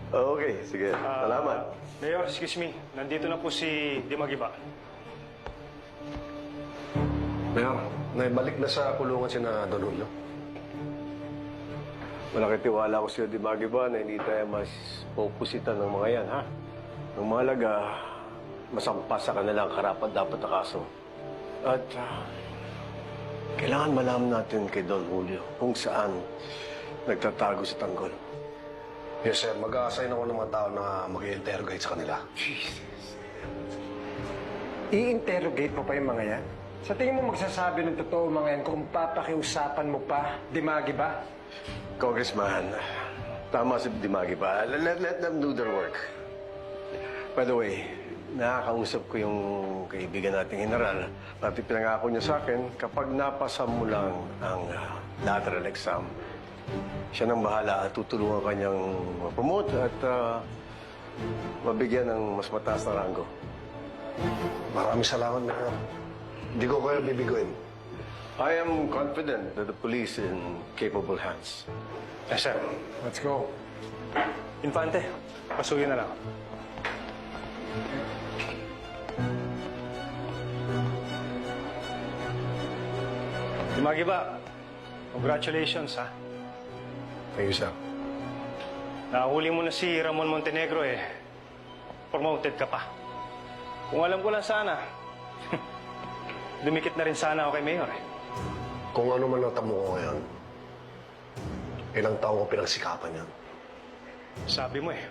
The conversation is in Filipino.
Okay, sige. Salamat. Mayor, excuse me. Nandito na po si Dimagiba. Mayor, naibalik na sa kulungan si na Don Julio. Malaki tiwala ko sa'yo, Dimagiba, na hindi tayo mas pupusitan ng mga yan, ha? Ang mahalaga, masampas sa kanilang karapat dapat na kaso. At kailangan malaman natin kay Don Julio kung saan nagtatago sa tanggol. Yes, sir. Mag-a-assign ako ng mga tao na mag-i-interrogate sa kanila. I-interrogate mo pa yung mga yan? Sa tingin mo magsasabi ng totoo mga yan kung papakiusapan mo pa, Dimagiba? Congressman, tama si Dimagiba. Let them do their work. By the way, nakakausap ko yung kaibigan nating general. Pati pinangako niya sa akin, kapag napasa mo lang ang lateral exam, siya nang bahala at tutulungan kanyang ma-promote at mabigyan ng mas mataas na ranggo. Maraming salamat, Mayor. Hindi ko kayo bibiguin. I am confident that the police is in capable hands. Yes, sir. Let's go. Infante, pasuyin na lang. Dimagiba, congratulations, ha? Thank you, sir. Nahuli mo na si Ramon Montenegro, eh. Promoted ka pa. Kung alam ko lang sana, dumikit na rin sana ako kay Mayor, eh. Kung ano man natamo ko ngayon, ilang taon ko pinagsikapan yan. Sabi mo, eh.